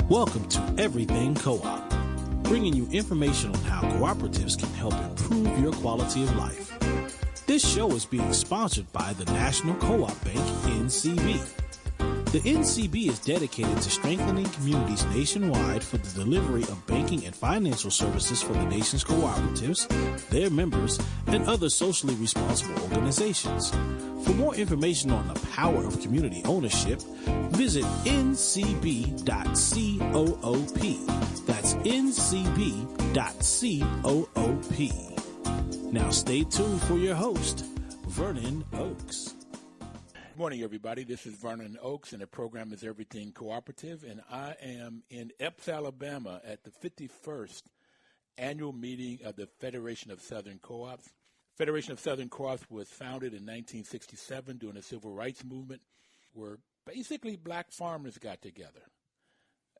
Welcome to Everything Co-op, bringing you information on how cooperatives can help improve your quality of life. This show is being sponsored by the National Co-op Bank, NCB. The NCB is dedicated to strengthening communities nationwide for the delivery of banking and financial services for the nation's cooperatives, their members, and other socially responsible organizations. For more information on the power of community ownership, visit ncb.coop. That's ncb.coop. Now stay tuned for your host, Vernon Oakes. Good morning, everybody. This is Vernon Oakes, and the program is Everything Cooperative, and I am in Epps, Alabama at the 51st annual meeting of the Federation of Southern Co-ops. Federation of Southern Co-ops was founded in 1967 during the Civil Rights Movement, where basically black farmers got together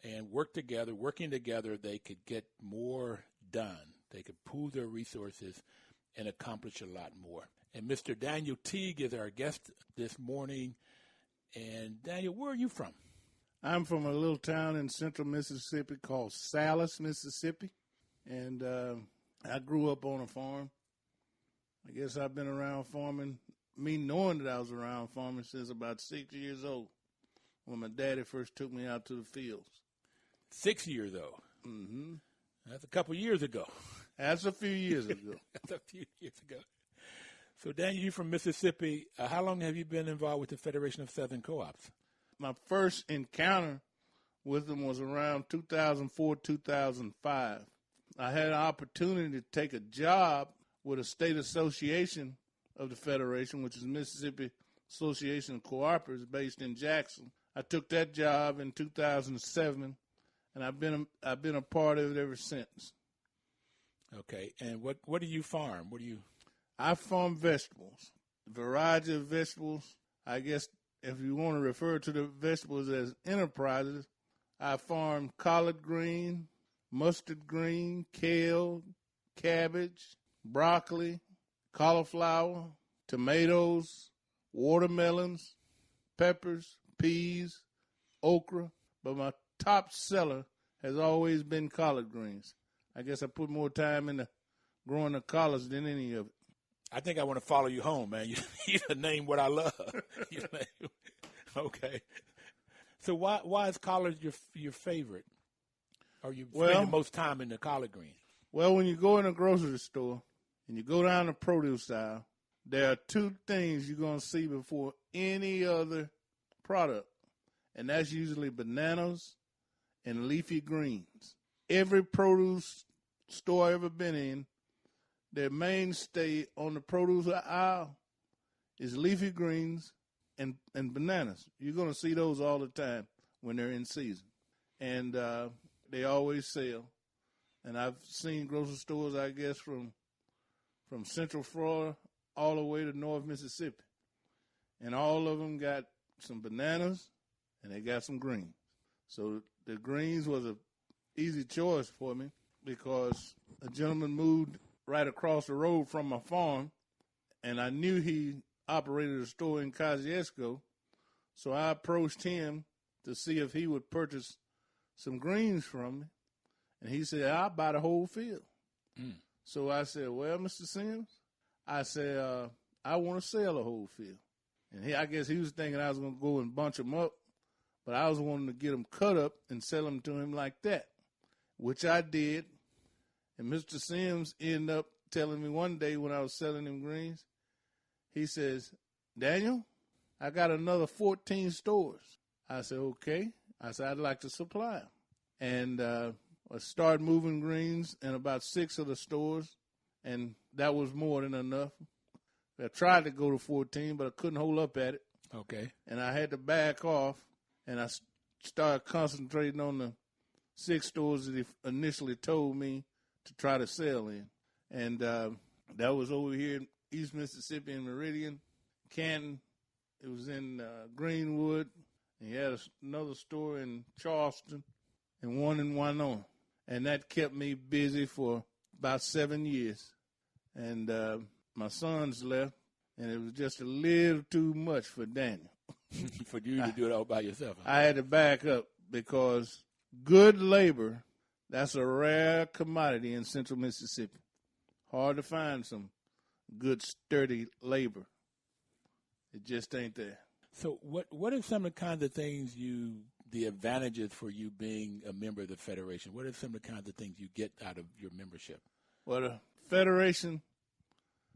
and working together, they could get more done. They could pool their resources and accomplish a lot more. And Mr. Daniel Teague is our guest this morning. And Daniel, where are you from? I'm from a little town in central Mississippi called Salis, Mississippi. And I grew up on a farm. I guess I've been around farming, me knowing that I was around farming since about 6 years old, when my daddy first took me out to the fields. 6 years old? Mm-hmm. That's a couple years ago. That's a few years ago. That's a few years ago. So, Daniel, you're from Mississippi. How long have you been involved with the Federation of Southern Co-ops? My first encounter with them was around 2004, 2005. I had an opportunity to take a job with a state association of the Federation, which is Mississippi Association of Cooperatives based in Jackson. I took that job in 2007, and I've been a part of it ever since. Okay, and what do you farm? I farm vegetables, a variety of vegetables. I guess if you want to refer to the vegetables as enterprises, I farm collard green, mustard green, kale, cabbage, broccoli, cauliflower, tomatoes, watermelons, peppers, peas, okra. But my top seller has always been collard greens. I guess I put more time into growing the collards than any of it. I think I want to follow you home, man. You name what I love. Okay. So why is collard your favorite? Or you spend the most time in the collard green? Well, when you go in a grocery store and you go down the produce aisle, there are two things you're going to see before any other product, and that's usually bananas and leafy greens. Every produce store I've ever been in, their mainstay on the produce aisle is leafy greens and bananas. You're going to see those all the time when they're in season. And they always sell. And I've seen grocery stores, I guess, from Central Florida all the way to North Mississippi. And all of them got some bananas and they got some greens. So the greens was an easy choice for me because a gentleman moved right across the road from my farm, and I knew he operated a store in Kosciuszko, so I approached him to see if he would purchase some greens from me, and he said, I'll buy the whole field. So I said, well, Mr. Sims, I said, I want to sell the whole field. And I guess he was thinking I was going to go and bunch them up, but I was wanting to get them cut up and sell them to him like that, which I did. And Mr. Sims ended up telling me one day when I was selling them greens, he says, Daniel, I got another 14 stores. I said, okay. I said, I'd like to supply them. And I started moving greens in about 6 of the stores, and that was more than enough. I tried to go to 14, but I couldn't hold up at it. Okay. And I had to back off, and I started concentrating on the 6 stores that he initially told me to try to sell in. And that was over here in East Mississippi in Meridian, Canton. It was in Greenwood. And he had another store in Charleston and one in Winona. And that kept me busy for about 7 years. And my sons left, and it was just a little too much for Daniel. For you to do it all by yourself. Huh? I had to back up because good labor, that's a rare commodity in central Mississippi. Hard to find some good, sturdy labor. It just ain't there. So what are some of the kinds of things the advantages for you being a member of the Federation? What are some of the kinds of things you get out of your membership? Well, the Federation,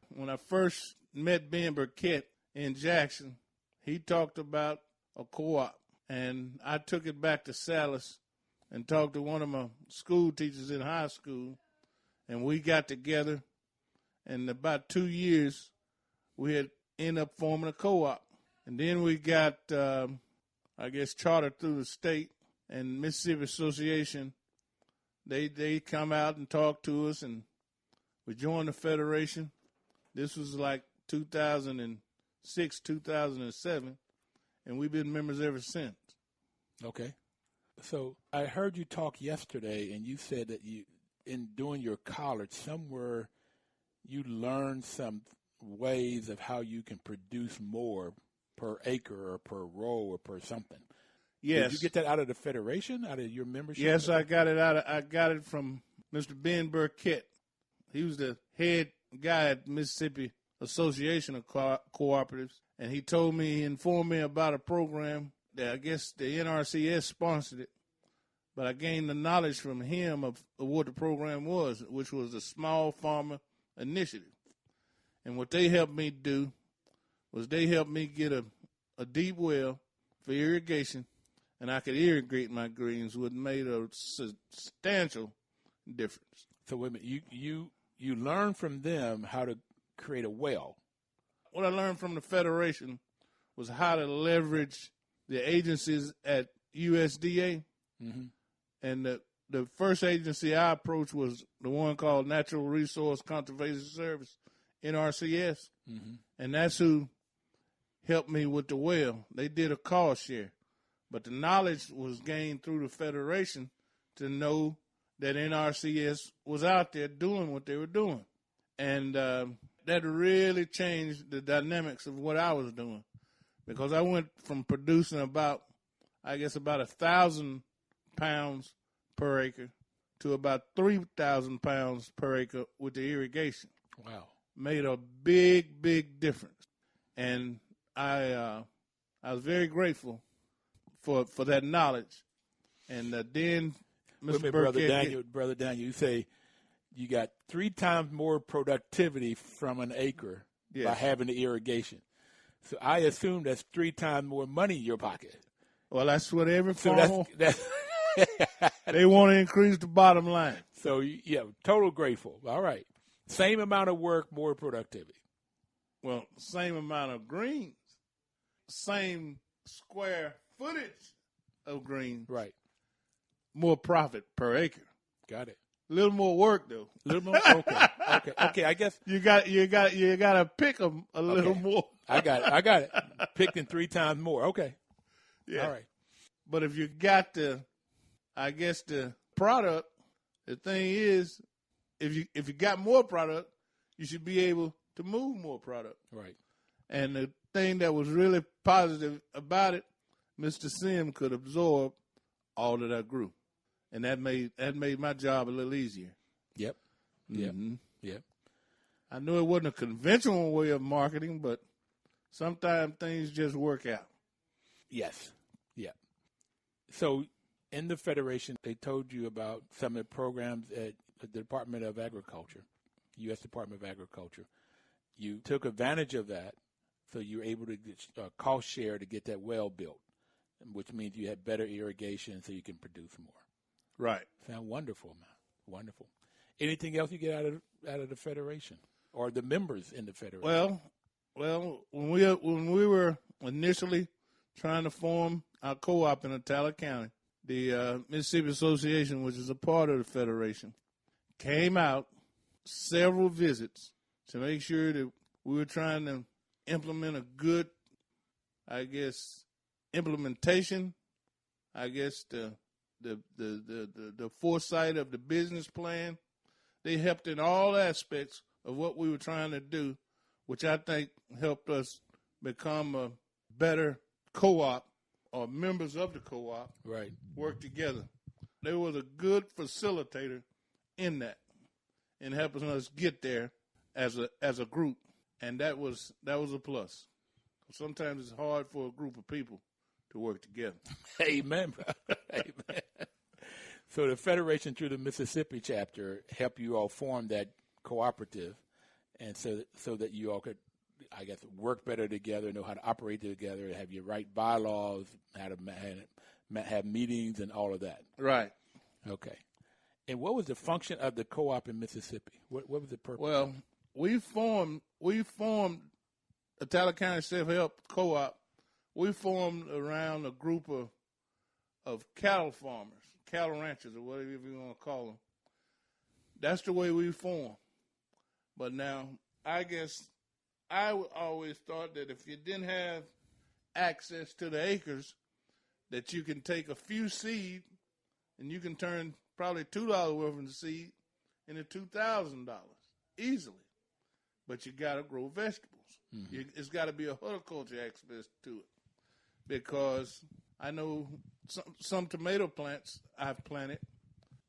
when I first met Ben Burkett in Jackson, he talked about a co-op. And I took it back to Salis and talked to one of my school teachers in high school. And we got together. And in about 2 years, we had ended up forming a co-op. And then we got, chartered through the state and Mississippi Association. They come out and talk to us, and we joined the Federation. This was like 2006, 2007, and we've been members ever since. Okay. So I heard you talk yesterday, and you said that in doing your college, somewhere you learned some ways of how you can produce more per acre or per row or per something. Yes. Did you get that out of the Federation, out of your membership? Yes, I got it from Mr. Ben Burkett. He was the head guy at Mississippi Association of Cooperatives, and he informed me about a program that I guess the NRCS sponsored it, but I gained the knowledge from him of what the program was, which was the Small Farmer Initiative. And what they helped me do was they helped me get a deep well for irrigation, and I could irrigate my greens, which made a substantial difference. So wait a minute, you learned from them how to create a well. What I learned from the Federation was how to leverage the agencies at USDA. Mm-hmm. And the first agency I approached was the one called Natural Resource Conservation Service, NRCS. Mm-hmm. And that's who helped me with the well. They did a cost share. But the knowledge was gained through the Federation to know that NRCS was out there doing what they were doing. And that really changed the dynamics of what I was doing. Because I went from producing about 1,000 pounds per acre to about 3,000 pounds per acre with the irrigation. Wow. Made a big, big difference. And I was very grateful for that knowledge. And then Mr. Burkett, Brother Daniel, you say you got 3 times more productivity from an acre by having the irrigation. So I assume that's 3 times more money in your pocket. Well, that's what every farmer, they want to increase the bottom line. So, yeah, total grateful. All right. Same amount of work, more productivity. Well, same amount of greens, same square footage of greens. Right. More profit per acre. Got it. A little more work though. A little more. Okay. I guess you got to pick them a little more. I got it. Picked in 3 times more. Okay. Yeah. All right. But if you got the product, the thing is, if you got more product, you should be able to move more product. Right. And the thing that was really positive about it, Mr. Sim could absorb all that I grew. And that made my job a little easier. Yep. Mm-hmm. Yep. I knew it wasn't a conventional way of marketing, but sometimes things just work out. Yes. Yeah. So in the Federation, they told you about some of the programs at the Department of Agriculture, U.S. Department of Agriculture. You took advantage of that, so you were able to get cost share to get that well built, which means you had better irrigation so you can produce more. Right. Sound wonderful, man. Wonderful. Anything else you get out of the Federation or the members in the Federation? Well, when we were initially trying to form our co-op in Attala County, the Mississippi Association, which is a part of the Federation, came out several visits to make sure that we were trying to implement a good, implementation. The foresight of the business plan. They helped in all aspects of what we were trying to do, which I think helped us become a better co-op or members of the co-op. Right. Work together. they was a good facilitator in that, in helping us get there as a group, and that was a plus. Sometimes it's hard for a group of people to work together. Amen, brother. Amen. So the Federation through the Mississippi chapter helped you all form that cooperative, and so that you all could, I guess, work better together, know how to operate together, have your right bylaws, how to have meetings, and all of that. Right. Okay. And what was the function of the co-op in Mississippi? What was the purpose? Well, we formed Italian County Self-Help Co-op. We formed around a group of cattle farmers, cattle ranchers, or whatever you want to call them. That's the way we formed. But now, I guess I always thought that if you didn't have access to the acres, that you can take a few seed and you can turn probably $2 worth of the seed into $2,000 easily. But you got to grow vegetables. Mm-hmm. It's got to be a horticulture aspect to it, because I know some tomato plants I've planted,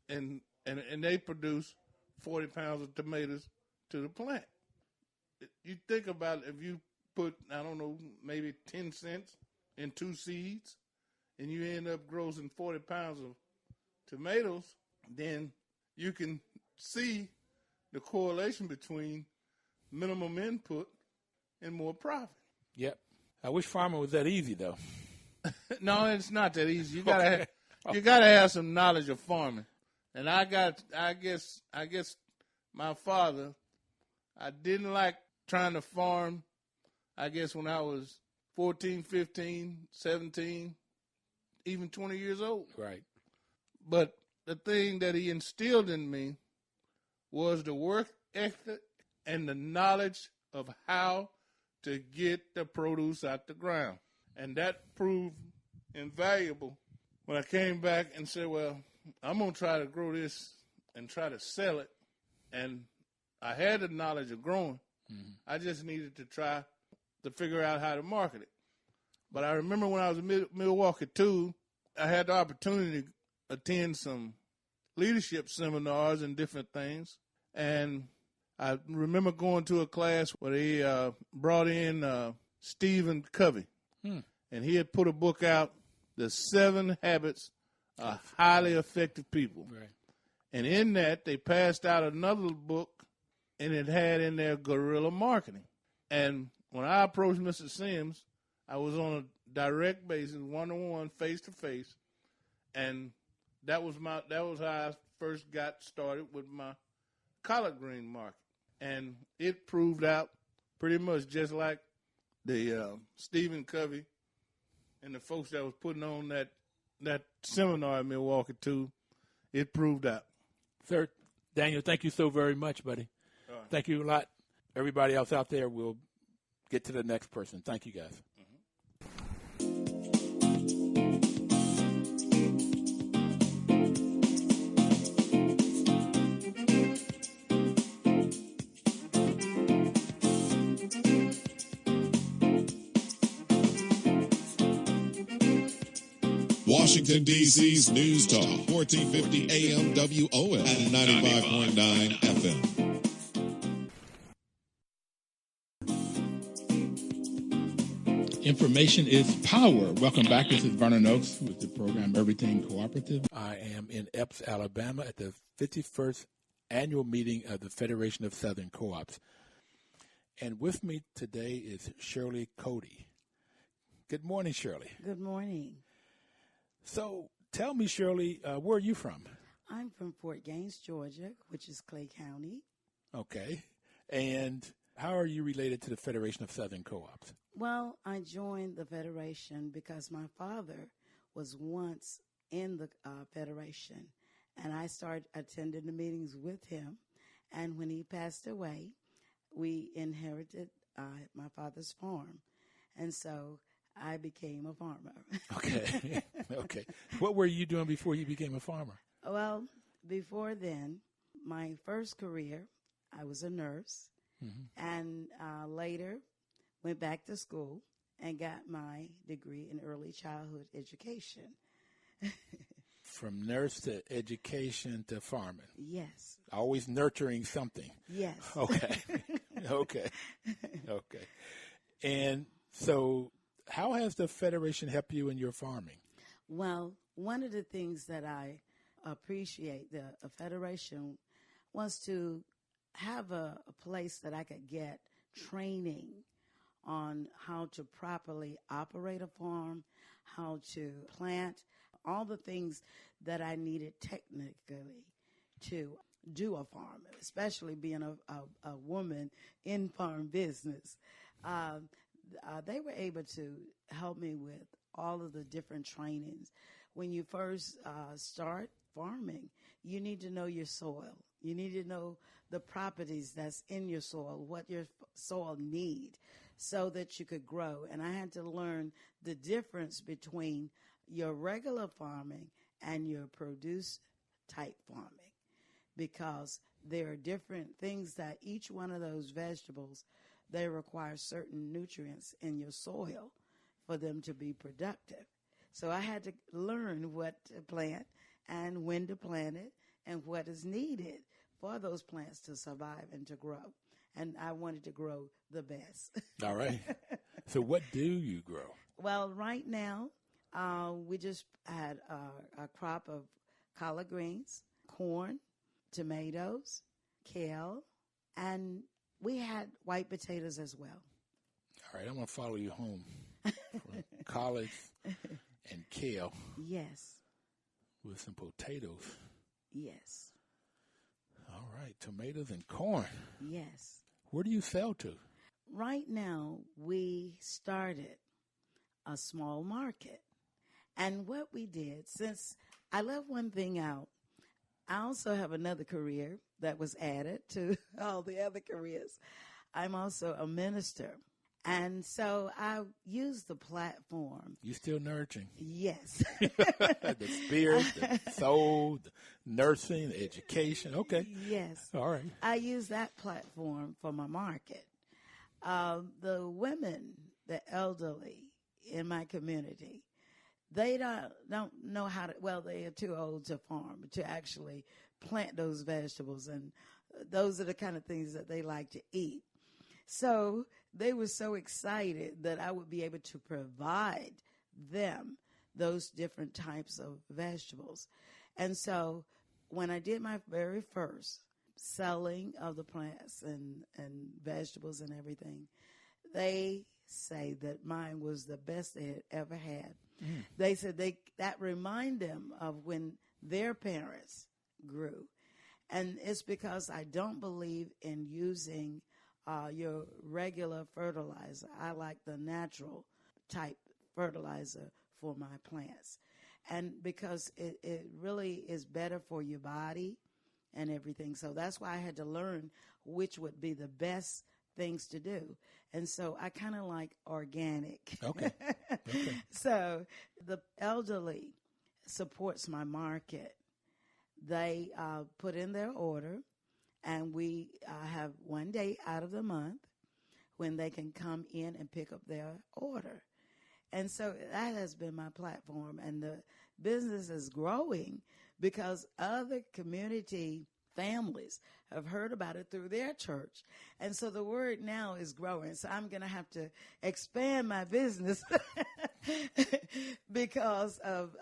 and they produce 40 pounds of tomatoes to the plant. You think about it, if you put, I don't know, maybe 10 cents in 2 seeds, and you end up growing 40 pounds of tomatoes, then you can see the correlation between minimum input and more profit. Yep. I wish farming was that easy, though. No, it's not that easy. You gotta have some knowledge of farming. And I guess my father, I didn't like trying to farm, I guess, when I was 14, 15, 17, even 20 years old. Right. But the thing that he instilled in me was the work ethic and the knowledge of how to get the produce out the ground. And that proved invaluable when I came back and said, well, I'm going to try to grow this and try to sell it. And I had the knowledge of growing. Mm-hmm. I just needed to try to figure out how to market it. But I remember when I was in Milwaukee, too, I had the opportunity to attend some leadership seminars and different things. And I remember going to a class where they brought in Stephen Covey. And he had put a book out, The 7 Habits of Highly Effective People. Right. And in that, they passed out another book, and it had in there guerrilla marketing. And when I approached Mr. Sims, I was on a direct basis, one-on-one, face-to-face, and that was how I first got started with my collard green market. And it proved out pretty much just like the Stephen Covey and the folks that was putting on that seminar in Milwaukee, too. It proved out. Sir, Daniel, thank you so very much, buddy. Right. Thank you a lot. Everybody else out there, will get to the next person. Thank you, guys. Washington, D.C.'s News Talk, 1450 AM WOL and 95.9 FM. Information is power. Welcome back. This is Vernon Oakes with the program Everything Cooperative. I am in Epps, Alabama at the 51st annual meeting of the Federation of Southern Co-ops. And with me today is Shirley Cody. Good morning, Shirley. Good morning. So tell me, Shirley, where are you from? I'm from Fort Gaines, Georgia, which is Clay County. Okay. And how are you related to the Federation of Southern Co-ops? Well, I joined the Federation because my father was once in the Federation, and I started attending the meetings with him. And when he passed away, we inherited my father's farm. And so I became a farmer. Okay. Okay. What were you doing before you became a farmer? Well, before then, my first career, I was a nurse, and later went back to school and got my degree in early childhood education. From nurse to education to farming. Yes. Always nurturing something. Yes. Okay. Okay. And so how has the Federation helped you in your farming? Well, one of the things that I appreciate the Federation was to have a place that I could get training on how to properly operate a farm, how to plant, all the things that I needed technically to do a farm, especially being a woman in farm business. They were able to help me with all of the different trainings. When you first start farming, you need to know your soil. You need to know the properties that's in your soil, what your soil need, so that you could grow. And I had to learn the difference between your regular farming and your produce type farming, because there are different things that each one of those vegetables, they require certain nutrients in your soil for them to be productive. So I had to learn what to plant and when to plant it and what is needed for those plants to survive and to grow. And I wanted to grow the best. All right. So what do you grow? Well, right now, we just had a crop of collard greens, corn, tomatoes, kale, and we had white potatoes as well. All right, I'm going to follow you home. From collards and kale. Yes. With some potatoes. Yes. All right, tomatoes and corn. Yes. Where do you sell to? Right now, we started a small market. And what we did, since I left one thing out, I also have another career that was added to all the other careers. I'm also a minister. And so I use the platform. You still nurturing? Yes. The spirit, the soul, the nursing, the education. Okay. Yes. All right. I use that platform for my market. The women, the elderly in my community, they don't know how to, well, they are too old to farm, to actually plant those vegetables. And those are the kind of things that they like to eat. So they were so excited that I would be able to provide them those different types of vegetables. And so when I did my very first selling of the plants and vegetables and everything, they say that mine was the best they had ever had. Mm. They said that remind them of when their parents grew. And it's because I don't believe in using your regular fertilizer. I like the natural type fertilizer for my plants. And because it really is better for your body and everything. So that's why I had to learn which would be the best things to do. And so I kind of like organic. Okay. Okay. So the elderly supports my market. They put in their order. And we have one day out of the month when they can come in and pick up their order. And so that has been my platform. And the business is growing because other community families have heard about it through their church. And so the word now is growing. So I'm going to have to expand my business because of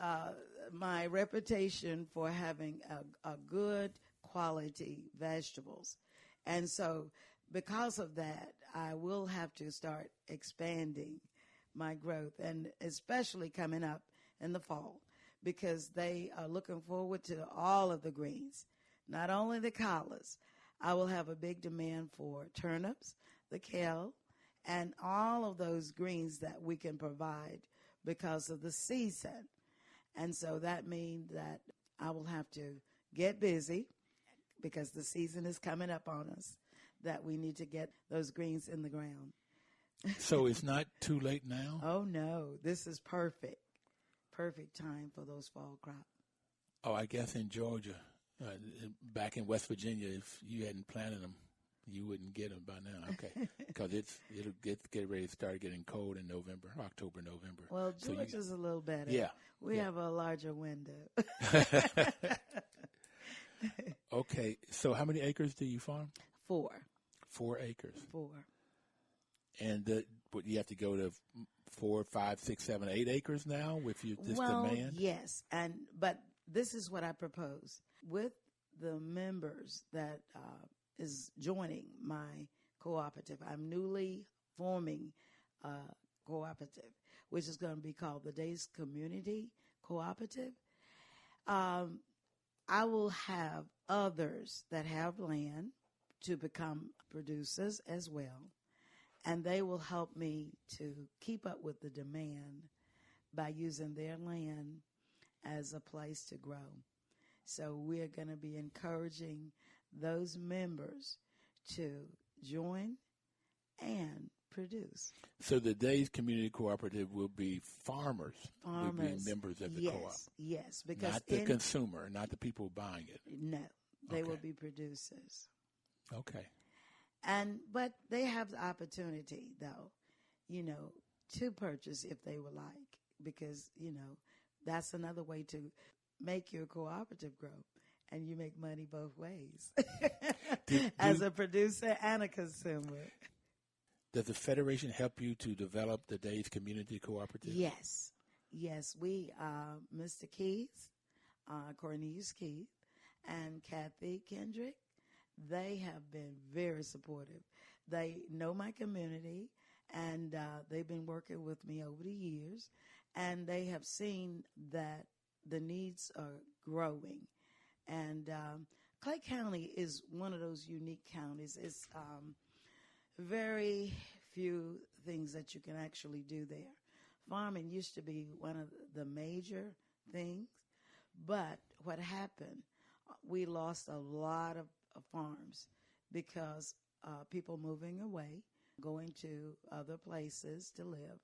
my reputation for having a good quality vegetables. And so because of that, I will have to start expanding my growth, and especially coming up in the fall, because they are looking forward to all of the greens, not only the collards. I will have a big demand for turnips, the kale, and all of those greens that we can provide because of the season. And so that means that I will have to get busy, because the season is coming up on us, that we need to get those greens in the ground. So it's not too late now? Oh, no. This is perfect. Perfect time for those fall crops. Oh, I guess in Georgia, back in West Virginia, if you hadn't planted them, You wouldn't get them by now, okay? Because it'll get ready to start getting cold in November, October, November. Well, So George is a little better. Yeah. We have a larger window. Okay, so how many acres do you farm? 4. 4 acres. 4. And but you have to go to 4, 5, 6, 7, 8 acres now with this demand? Yes, but this is what I propose. With the members that is joining my cooperative, I'm newly forming a cooperative, which is going to be called the Days Community Cooperative. I will have others that have land to become producers as well, and they will help me to keep up with the demand by using their land as a place to grow. So we're going to be encouraging those members to join and produce. So the Days Community Cooperative will be farmers. Will be members of the co-op. Yes, because not the consumer, not the people buying it. No, they will be producers. Okay. But they have the opportunity, though, to purchase if they would like, because, that's another way to make your cooperative grow, and you make money both ways as a producer and a consumer. Does the Federation help you to develop the Days Community Cooperative? Yes. We, Mr. Keith, Cornelius Keith, and Kathy Kendrick, they have been very supportive. They know my community, and they've been working with me over the years, and they have seen that the needs are growing. And Clay County is one of those unique counties. It's very few things that you can actually do there. Farming used to be one of the major things, but what happened, we lost a lot of farms because people moving away, going to other places to live,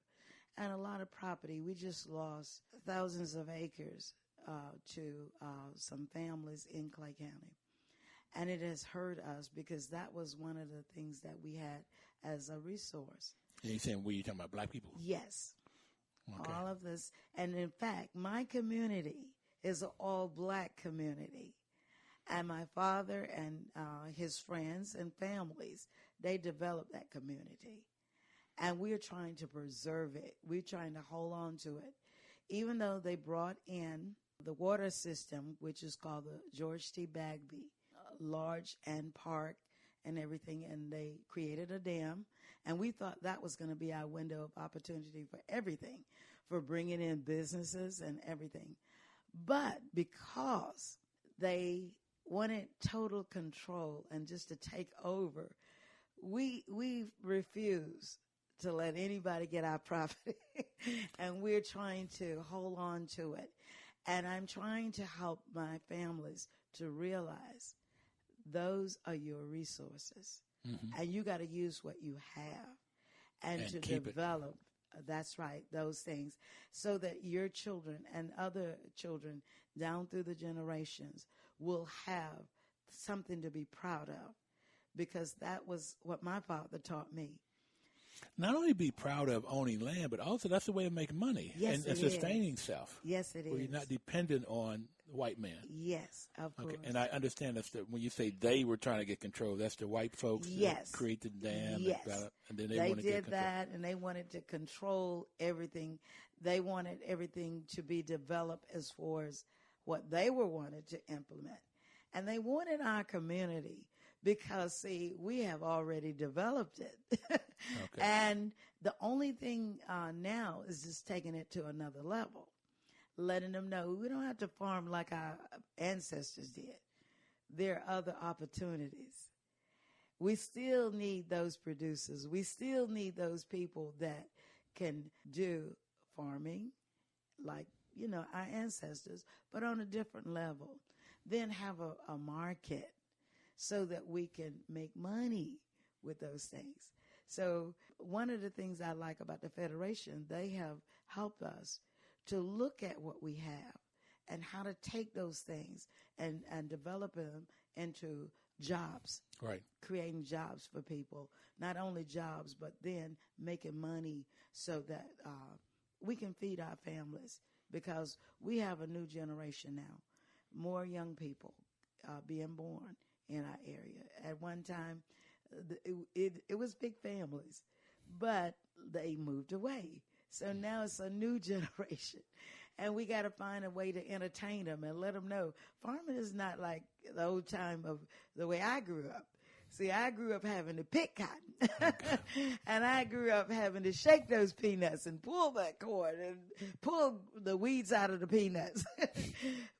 and a lot of property. We just lost thousands of acres to some families in Clay County. And it has hurt us because that was one of the things that we had as a resource. And you're saying, you're talking about black people? Yes. Okay. All of this. And in fact, my community is an all-black community. And my father and his friends and families, they developed that community. And we're trying to preserve it. We're trying to hold on to it. Even though they brought in the water system, which is called the George T. Bagby, large and park and everything, and they created a dam. And we thought that was going to be our window of opportunity for everything, for bringing in businesses and everything. But because they wanted total control and just to take over, we refused to let anybody get our property. And we're trying to hold on to it. And I'm trying to help my families to realize those are your resources. Mm-hmm. And you got to use what you have and to develop. That's right, those things, so that your children and other children down through the generations will have something to be proud of, because that was what my father taught me. Not only be proud of owning land, but also that's the way of making money and sustaining self. Yes, it is. Where you're not dependent on the white man. Yes, of course. And I understand when you say they were trying to get control, that's the white folks that created the dam. Yes. And then they did get control. that, and they wanted to control everything. They wanted everything to be developed as far as what they wanted to implement. And they wanted our community because, see, we have already developed it. Okay. And the only thing now is just taking it to another level, letting them know we don't have to farm like our ancestors did. There are other opportunities. We still need those producers. We still need those people that can do farming like, our ancestors, but on a different level. Then have a market so that we can make money with those things. So one of the things I like about the Federation, they have helped us to look at what we have and how to take those things and develop them into jobs. Right. Creating jobs for people. Not only jobs, but then making money so that we can feed our families, because we have a new generation now. More young people being born in our area. At one time, it was big families, but they moved away. So now it's a new generation, and we got to find a way to entertain them and let them know farming is not like the old time of the way I grew up. See, I grew up having to pick cotton, and I grew up having to shake those peanuts and pull that cord and pull the weeds out of the peanuts.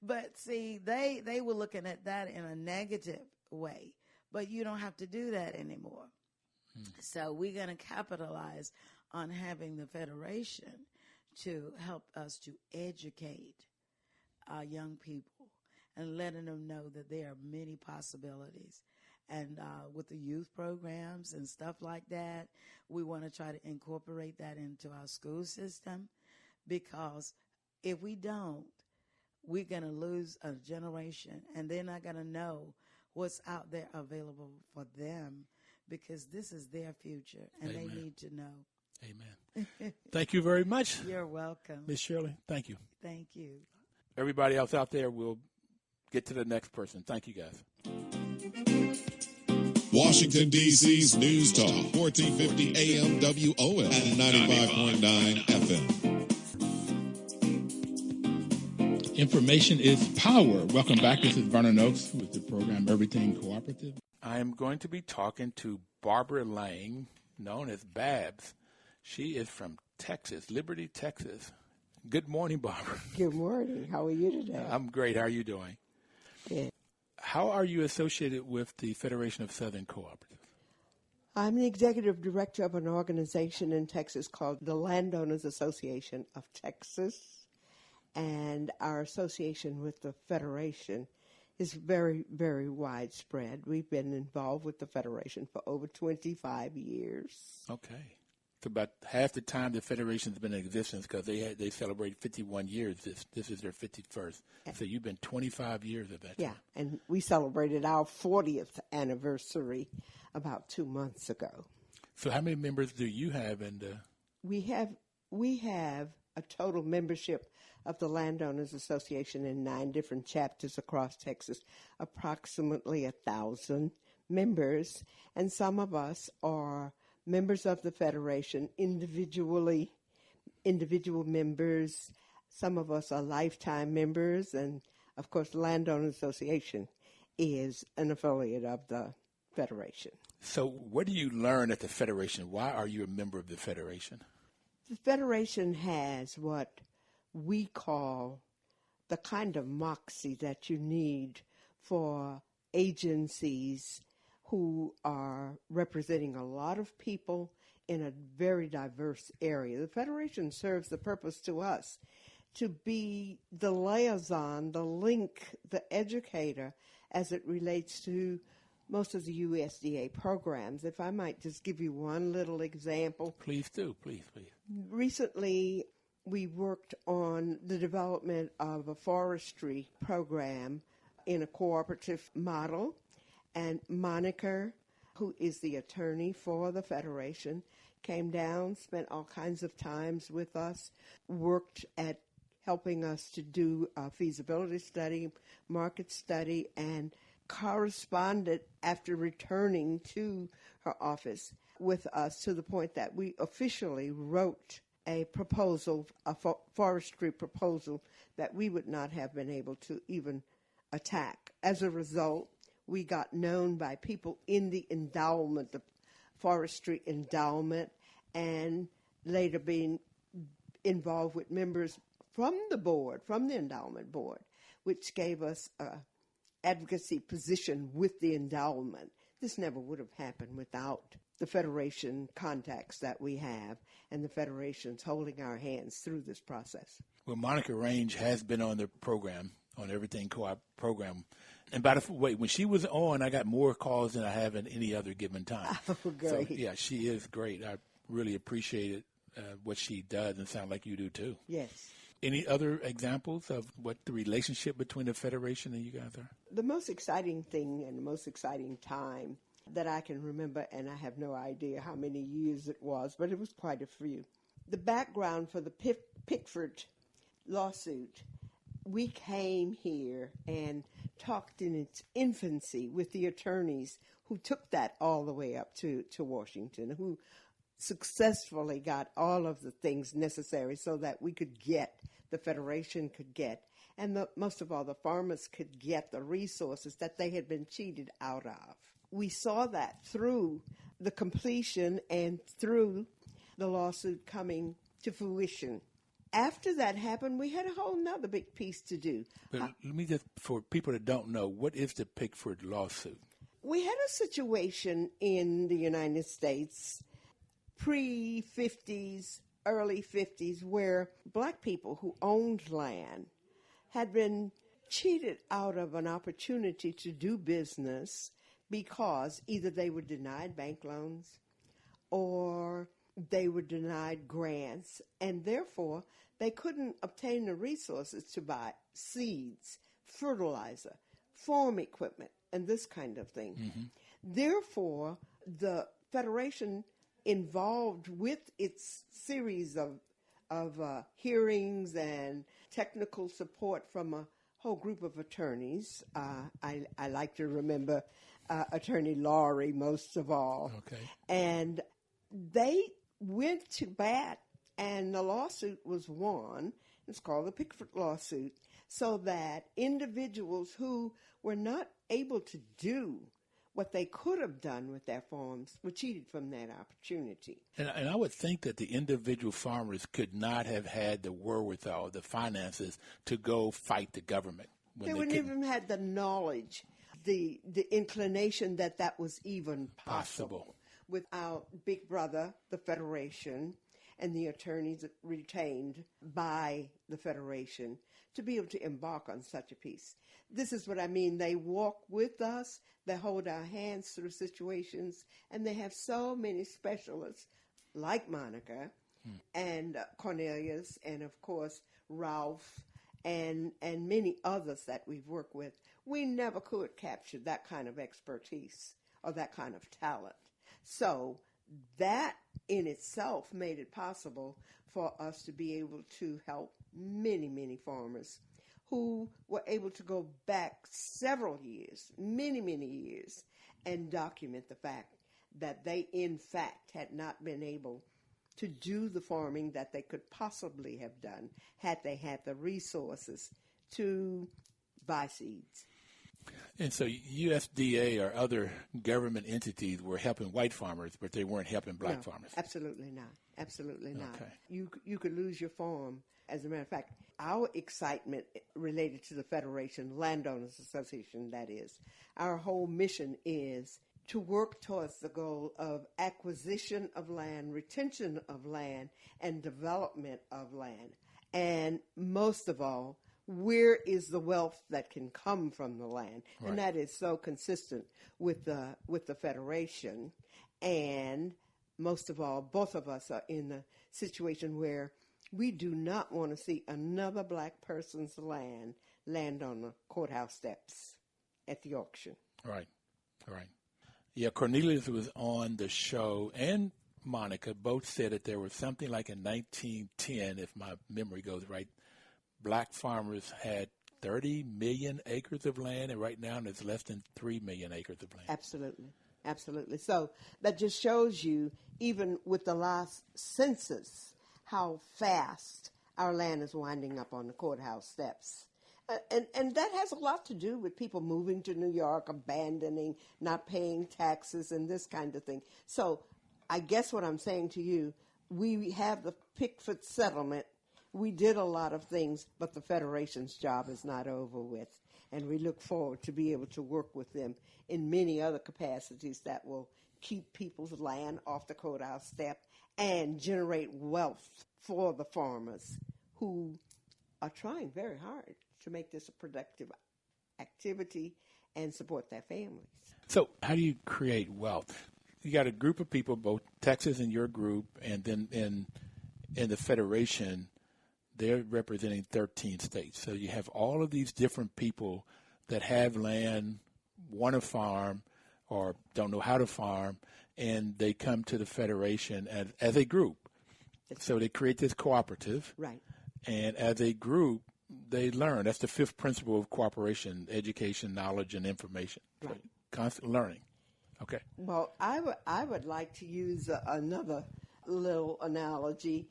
But see, they were looking at that in a negative way, but you don't have to do that anymore. So we're going to capitalize on having the Federation to help us to educate our young people and letting them know that there are many possibilities. And with the youth programs and stuff like that, we want to try to incorporate that into our school system, because if we don't, we're going to lose a generation, and they're not going to know what's out there available for them, because this is their future, and Amen. they need to know. Amen. Thank you very much. You're welcome. Miss Shirley, thank you. Thank you. Everybody else out there, we'll get to the next person. Thank you, guys. Washington, D.C.'s News Talk, 1450 AM WON and 95.9 FM. Information is power. Welcome back. This is Vernon Oakes with the program Everything Cooperative. I am going to be talking to Barbara Lang, known as Babs. She is from Texas, Liberty, Texas. Good morning, Barbara. Good morning. How are you today? I'm great. How are you doing? Good. How are you associated with the Federation of Southern Cooperatives? I'm the executive director of an organization in Texas called the Landowners Association of Texas, and our association with the Federation is very, very widespread. We've been involved with the Federation for over 25 years. Okay. It's about half the time the Federation's been in existence, because they celebrated 51 years. This is their 51st. So you've been 25 years of that. Yeah, time. and we celebrated our 40th anniversary about 2 months ago. So how many members do you have? We have a total membership of the Landowners Association in 9 different chapters across Texas, approximately 1,000 members, and some of us are members of the Federation, individual members. Some of us are lifetime members, and of course the Landowner Association is an affiliate of the Federation. So what do you learn at the Federation? Why are you a member of the Federation? The Federation has what we call the kind of moxie that you need for agencies who are representing a lot of people in a very diverse area. The Federation serves the purpose to us to be the liaison, the link, the educator as it relates to most of the USDA programs. If I might just give you one little example. Please do, please. Recently, we worked on the development of a forestry program in a cooperative model. And Monica, who is the attorney for the Federation, came down, spent all kinds of times with us, worked at helping us to do a feasibility study, market study, and corresponded after returning to her office with us to the point that we officially wrote a proposal, a forestry proposal that we would not have been able to even attack. As a result, we got known by people in the endowment, the forestry endowment, and later being involved with members from the board, from the endowment board, which gave us an advocacy position with the endowment. This never would have happened without the Federation contacts that we have and the Federation's holding our hands through this process. Well, Monica Range has been on the program, on Everything Co-op program. And by the way, when she was on, I got more calls than I have in any other given time. Oh, great. So, yeah, she is great. I really appreciate it, what she does, and sound like you do too. Yes. Any other examples of what the relationship between the Federation and you guys are? The most exciting thing and the most exciting time that I can remember, and I have no idea how many years it was, but it was quite a few. The background for the Pickford lawsuit, we came here and talked in its infancy with the attorneys who took that all the way up to Washington, who successfully got all of the things necessary so that we could get, the Federation could get, and most of all, the farmers could get the resources that they had been cheated out of. We saw that through the completion and through the lawsuit coming to fruition. After that happened, we had a whole nother big piece to do. But let me just, for people that don't know, what is the Pickford lawsuit? We had a situation in the United States pre-50s, early 50s, where black people who owned land had been cheated out of an opportunity to do business because either they were denied bank loans or they were denied grants, and therefore they couldn't obtain the resources to buy seeds, fertilizer, farm equipment, and this kind of thing. Mm-hmm. Therefore, the Federation, involved with its series of hearings and technical support from a whole group of attorneys. I like to remember Attorney Laurie most of all. Okay. And they went to bat, and the lawsuit was won. It's called the Pickford lawsuit, so that individuals who were not able to do what they could have done with their farms were cheated from that opportunity. And I would think that the individual farmers could not have had the wherewithal, the finances, to go fight the government. They wouldn't even had the knowledge, the inclination that was even possible. Without Big Brother, the Federation, and the attorneys retained by the Federation to be able to embark on such a piece. This is what I mean. They walk with us, they hold our hands through situations, and they have so many specialists like Monica and Cornelius and, of course, Ralph and many others that we've worked with. We never could capture that kind of expertise or that kind of talent. So that in itself made it possible for us to be able to help many, many farmers who were able to go back several years, many, many years, and document the fact that they, in fact, had not been able to do the farming that they could possibly have done had they had the resources to buy seeds. And so USDA or other government entities were helping white farmers, but they weren't helping black farmers. Absolutely not. Absolutely not. Okay. You could lose your farm. As a matter of fact, our excitement related to the Federation, Landowners Association, that is, our whole mission is to work towards the goal of acquisition of land, retention of land, and development of land. And most of all, where is the wealth that can come from the land? Right. And that is so consistent with the Federation. And most of all, both of us are in a situation where we do not want to see another black person's land on the courthouse steps at the auction. Right. Yeah, Cornelius was on the show, and Monica both said that there was something like in 1910, if my memory goes right, black farmers had 30 million acres of land, and right now there's less than 3 million acres of land. Absolutely. So that just shows you, even with the last census, how fast our land is winding up on the courthouse steps. And that has a lot to do with people moving to New York, abandoning, not paying taxes, and this kind of thing. So I guess what I'm saying to you, we have the Pickford settlement. We did a lot of things, but the Federation's job is not over with. And we look forward to be able to work with them in many other capacities that will keep people's land off the courthouse step and generate wealth for the farmers who are trying very hard to make this a productive activity and support their families. So how do you create wealth? You got a group of people, both Texas and your group, and then in the Federation, they're representing 13 states. So you have all of these different people that have land, want to farm, or don't know how to farm, and they come to the Federation as a group. So they create this cooperative. Right. And as a group, they learn. That's the fifth principle of cooperation: education, knowledge, and information. Right. Constant learning. Okay. Well, I would like to use another little analogy.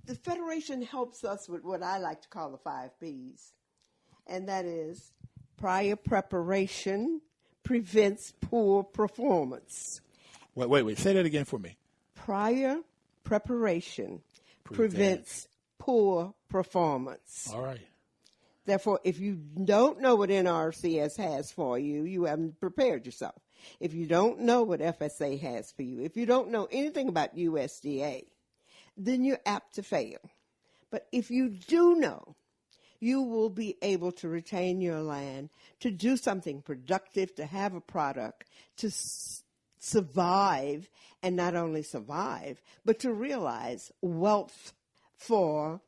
The Federation helps us with what I like to call the 5 Ps, and that is prior preparation prevents poor performance. Wait. Say that again for me. Prior preparation prevents poor performance. All right. Therefore, if you don't know what NRCS has for you, you haven't prepared yourself. If you don't know what FSA has for you, if you don't know anything about USDA, then you're apt to fail. But if you do know, you will be able to retain your land, to do something productive, to have a product, to survive, and not only survive, but to realize wealth for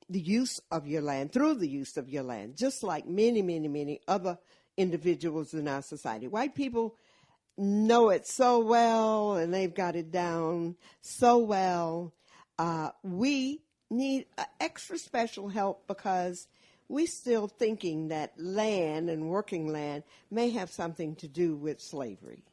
the use of your land, through the use of your land, just like many, many, many other individuals in our society. White people know it so well, and they've got it down so well. We need extra special help because we're still thinking that land and working land may have something to do with slavery.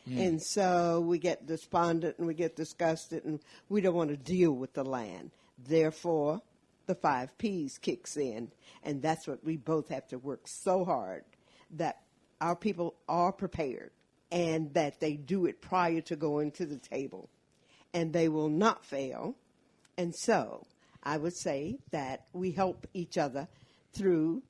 And so we get despondent and we get disgusted and we don't want to deal with the land. Therefore, the 5 Ps kicks in, and that's what we both have to work so hard, that our people are prepared and that they do it prior to going to the table, and they will not fail. And so I would say that we help each other through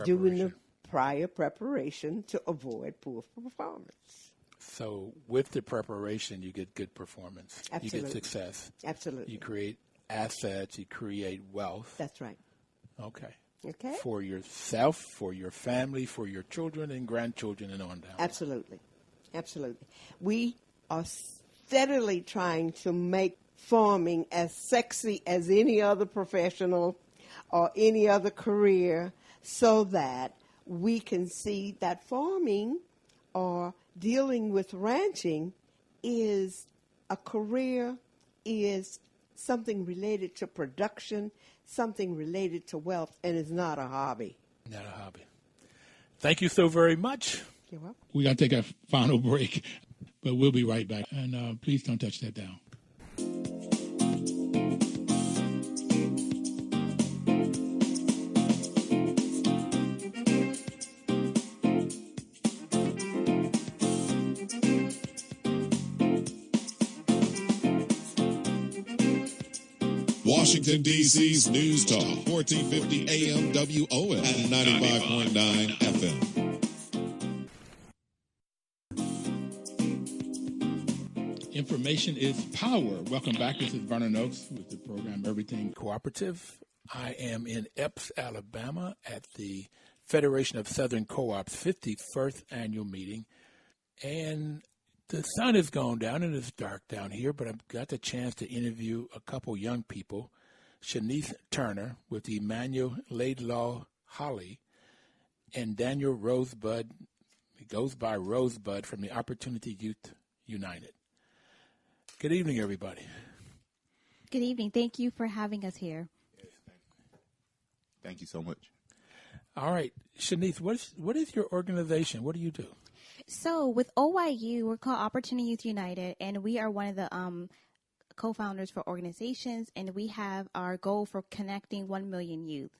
doing the prior preparation to avoid poor performance. So with the preparation, you get good performance. Absolutely. You get success. Absolutely. You create assets. You create wealth. That's right. Okay. Okay. For yourself, for your family, for your children and grandchildren, and on down. Absolutely. Absolutely. We are steadily trying to make farming as sexy as any other professional or any other career, so that we can see that farming or dealing with ranching is a career, is something related to production, something related to wealth, and is not a hobby. Not a hobby. Thank you so very much. You're welcome. We got to take a final break, but we'll be right back. And please don't touch that down. Washington, D.C.'s News Talk, 1450 AM WOS and 95.9 FM. Information is power. Welcome back. This is Vernon Oakes with the program Everything Cooperative. I am in Epps, Alabama at the Federation of Southern Co-ops 51st annual meeting. And the sun has gone down and it's dark down here, but I've got the chance to interview a couple young people, Shanice Turner with Emmanuel Laidlaw Holly and Daniel Rosebud, he goes by Rosebud, from the Opportunity Youth United. Good evening, everybody. Good evening. Thank you for having us here. Thank you so much. All right, Shanice, what is your organization? What do you do? So with OYU, we're called Opportunity Youth United, and we are one of the co-founders for organizations, and we have our goal for connecting 1 million youth.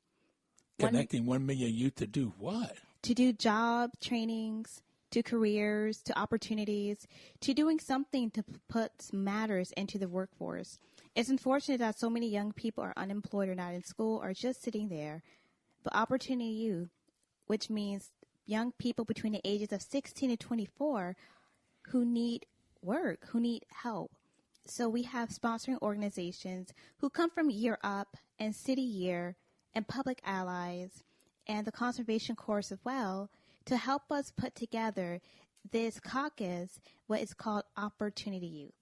Connecting 1 million youth to do what? To do job trainings, to careers, to opportunities, to doing something to put matters into the workforce. It's unfortunate that so many young people are unemployed or not in school or just sitting there. But Opportunity Youth, which means young people between the ages of 16 and 24 who need work, who need help. So we have sponsoring organizations who come from Year Up and City Year and Public Allies and the Conservation Corps as well to help us put together this caucus, what is called Opportunity Youth.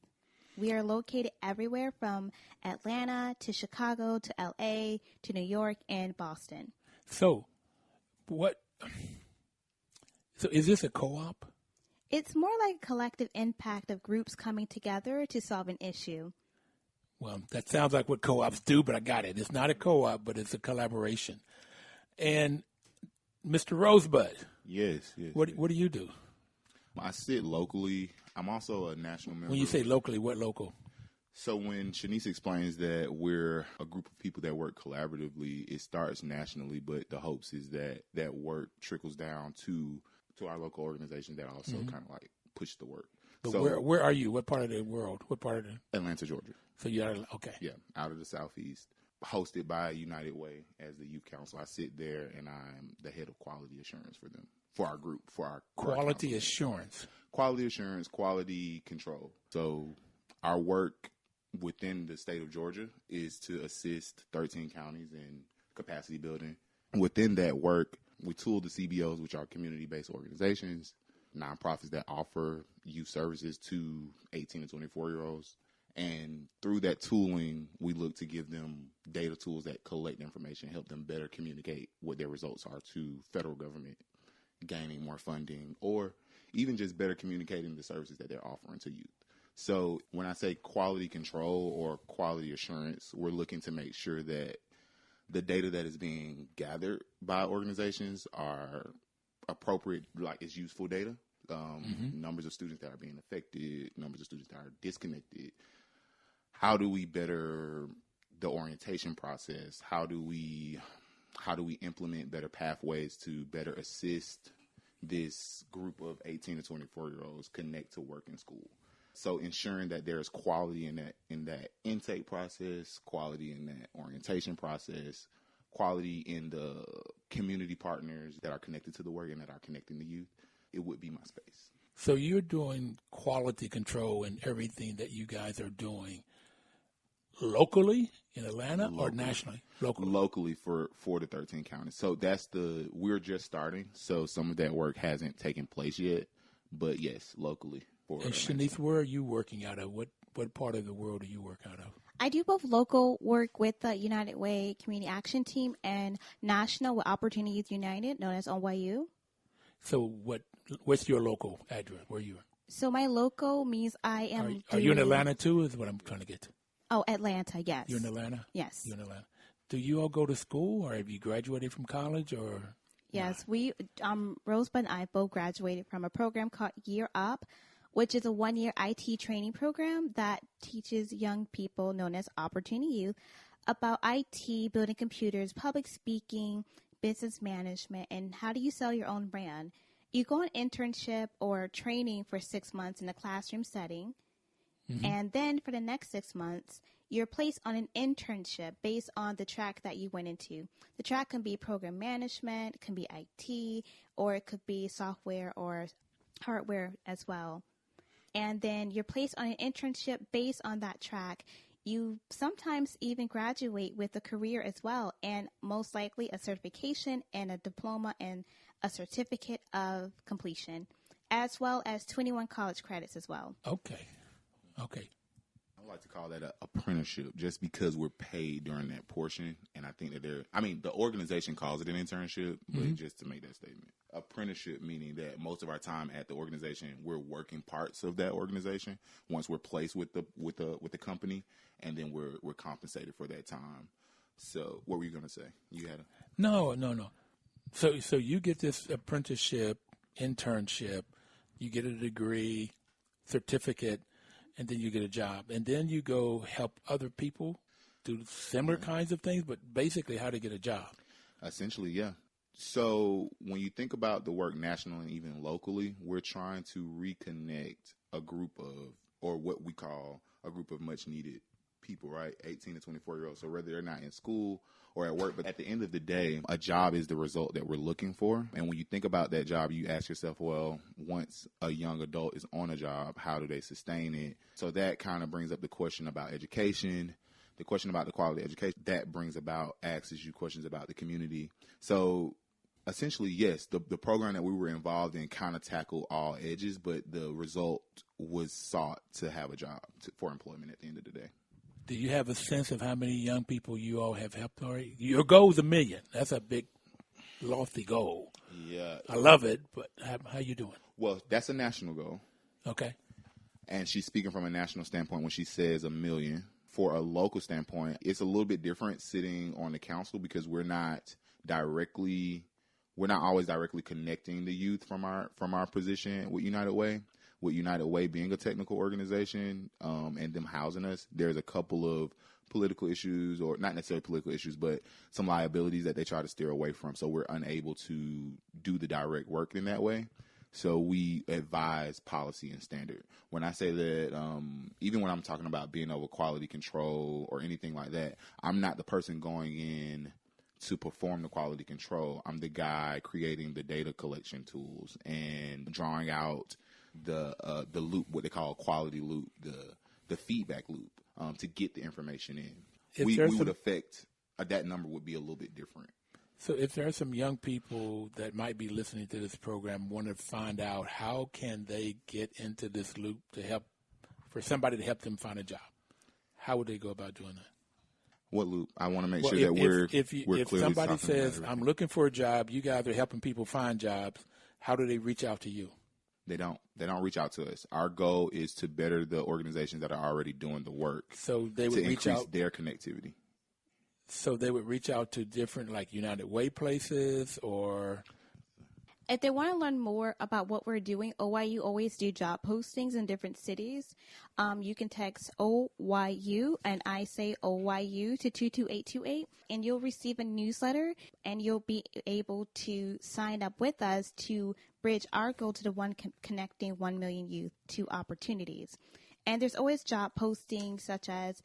We are located everywhere from Atlanta to Chicago to LA to New York and Boston. So is this a co-op? It's more like a collective impact of groups coming together to solve an issue. Well, that sounds like what co-ops do, but I got it. It's not a co-op, but it's a collaboration. And Mr. Rosebud. Yes. What do you do? I sit locally. I'm also a national member. When you say locally, what local? So when Shanice explains that we're a group of people that work collaboratively, it starts nationally, but the hopes is that that work trickles down to our local organization that also kind of like push the work. But so where are you? What part of the world? What part of the? Atlanta, Georgia. So you are, okay. Yeah, out of the Southeast. Hosted by United Way as the youth council. I sit there and I'm the head of quality assurance for them, for our group, for our quality assurance. Quality assurance, quality control. So our work within the state of Georgia is to assist 13 counties in capacity building. Within that work, we tool the CBOs, which are community-based organizations, nonprofits that offer youth services to 18 to 24-year-olds. And through that tooling, we look to give them data tools that collect information, help them better communicate what their results are to federal government, gaining more funding, or even just better communicating the services that they're offering to youth. So when I say quality control or quality assurance, we're looking to make sure that the data that is being gathered by organizations are appropriate, like it's useful data. Numbers of students that are being affected, numbers of students that are disconnected. How do we better the orientation process? How do we implement better pathways to better assist this group of 18 to 24-year-olds connect to work and school? So ensuring that there's quality in that intake process, quality in that orientation process, quality in the community partners that are connected to the work and that are connecting the youth, it would be my space. So you're doing quality control in everything that you guys are doing locally in Atlanta or nationally? Locally for 4 to 13 counties. So we're just starting. So some of that work hasn't taken place yet, but yes, locally. And Shanice, where are you working out of? What part of the world do you work out of? I do both local work with the United Way Community Action Team and national with Opportunities United, known as OYU. So what's your local address? Where are you? So my local means I am. Are you in Atlanta too? Is what I'm trying to get to. Oh, Atlanta, yes. You're in Atlanta? Yes. You're in Atlanta. Do you all go to school, or have you graduated from college, or? Yes, we Rosebud and I both graduated from a program called Year Up, which is a 1-year IT training program that teaches young people known as Opportunity Youth about IT, building computers, public speaking, business management, and how do you sell your own brand. You go on internship or training for 6 months in a classroom setting, and then for the next 6 months, you're placed on an internship based on the track that you went into. The track can be program management, it can be IT, or it could be software or hardware as well. And then you're placed on an internship based on that track. You sometimes even graduate with a career as well, and most likely a certification and a diploma and a certificate of completion, as well as 21 college credits as well. Okay. I like to call that an apprenticeship just because we're paid during that portion. And I think that the organization calls it an internship, but just to make that statement. Apprenticeship meaning that most of our time at the organization, we're working parts of that organization once we're placed with the company, and then we're compensated for that time. So what were you going to say? You had No. So you get this apprenticeship, internship, you get a degree, certificate, and then you get a job. And then you go help other people do similar kinds of things, but basically how to get a job. Essentially, yeah. So when you think about the work nationally and even locally, we're trying to reconnect a group of, or what we call a group of much needed people, right? 18 to 24-year-olds. So whether they're not in school or at work, but at the end of the day, a job is the result that we're looking for. And when you think about that job, you ask yourself, well, once a young adult is on a job, how do they sustain it? So that kind of brings up the question about education, the question about the quality of education. That asks you questions about the community. So essentially, yes, the program that we were involved in kind of tackled all edges, but the result was sought to have a job for employment at the end of the day. Do you have a sense of how many young people you all have helped already? Your goal is 1 million. That's a big, lofty goal. Yeah. I love it, but how you doing? Well, that's a national goal. Okay. And she's speaking from a national standpoint when she says 1 million. For a local standpoint, it's a little bit different sitting on the council because we're not always directly connecting the youth from our position with United Way. With United Way being a technical organization and them housing us, there's a couple of political issues, or not necessarily political issues, but some liabilities that they try to steer away from. So we're unable to do the direct work in that way. So we advise policy and standard. When I say that, even when I'm talking about being over quality control or anything like that, I'm not the person going in to perform the quality control. I'm the guy creating the data collection tools and drawing out the loop, what they call a quality loop, the feedback loop, to get the information in. We would affect that number would be a little bit different. So if there are some young people that might be listening to this program, want to find out how can they get into this loop to help, for somebody to help them find a job, how would they go about doing that? What loop? I want to make sure that we're if clearly somebody talking about says, everything. I'm looking for a job, you guys are helping people find jobs, how do they reach out to you? They don't reach out to us. Our goal is to better the organizations that are already doing the work. So they would to reach increase out their connectivity. So they would reach out to different, like, United Way places, or If they want to learn more about what we're doing, OYU always do job postings in different cities. You can text OYU, and I say OYU, to 22828, and you'll receive a newsletter, and you'll be able to sign up with us to bridge our goal to the connecting 1 million youth to opportunities. And there's always job postings such as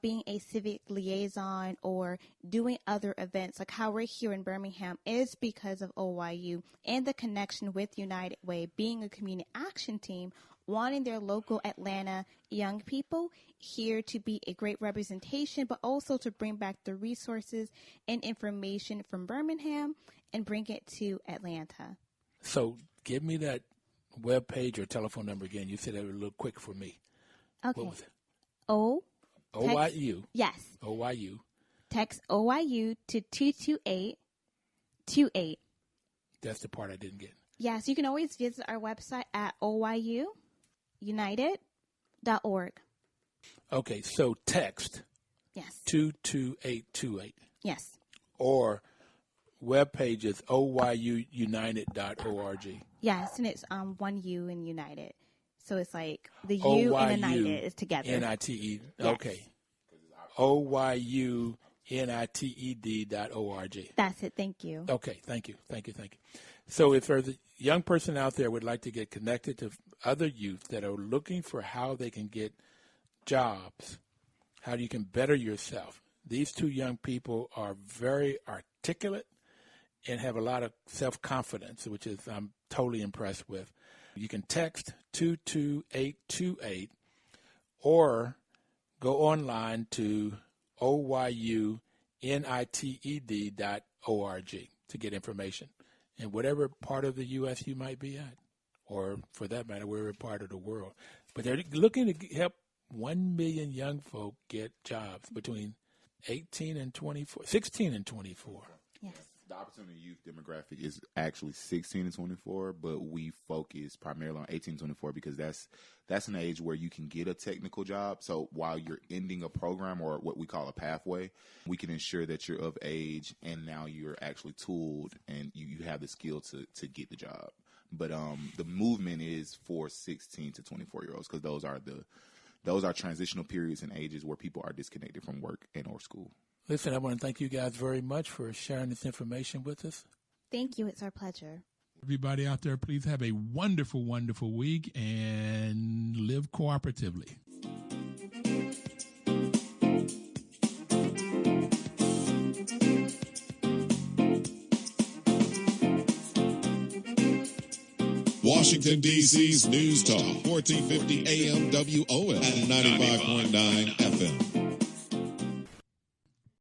being a civic liaison or doing other events. Like how we're here in Birmingham is because of OYU and the connection with United Way, being a community action team, wanting their local Atlanta young people here to be a great representation, but also to bring back the resources and information from Birmingham and bring it to Atlanta. So give me that web page or telephone number again. You said that a little quick for me. Okay. What was it? OYU. Yes. OYU. Text OYU to 22828. That's the part I didn't get. Yes, you can always visit our website at oyuunited.org. Okay, so text. Yes. 22828. Yes. Or web page is oyuunited.org. Yes, and it's one U in United. So it's like the U and the United is together. N-I-T-E. Yes. Okay. oyuunited.org. That's it. Thank you. Okay. Thank you. So if there's a young person out there would like to get connected to other youth that are looking for how they can get jobs, how you can better yourself, these two young people are very articulate and have a lot of self-confidence, which is I'm totally impressed with. You can text 22828 or go online to oyuunited.org to get information in whatever part of the U.S. you might be at, or for that matter, wherever part of the world. But they're looking to help 1 million young folk get jobs between 16 and 24. Yes. The opportunity youth demographic is actually 16 to 24, but we focus primarily on 18 to 24 because that's an age where you can get a technical job. So while you're ending a program or what we call a pathway, we can ensure that you're of age and now you're actually tooled and you have the skill to get the job. But the movement is for 16 to 24-year-olds because those are transitional periods and ages where people are disconnected from work and or school. Listen, I want to thank you guys very much for sharing this information with us. Thank you. It's our pleasure. Everybody out there, please have a wonderful, wonderful week and live cooperatively. Washington, D.C.'s News Talk, 1450 AM WOS and 95.9 FM.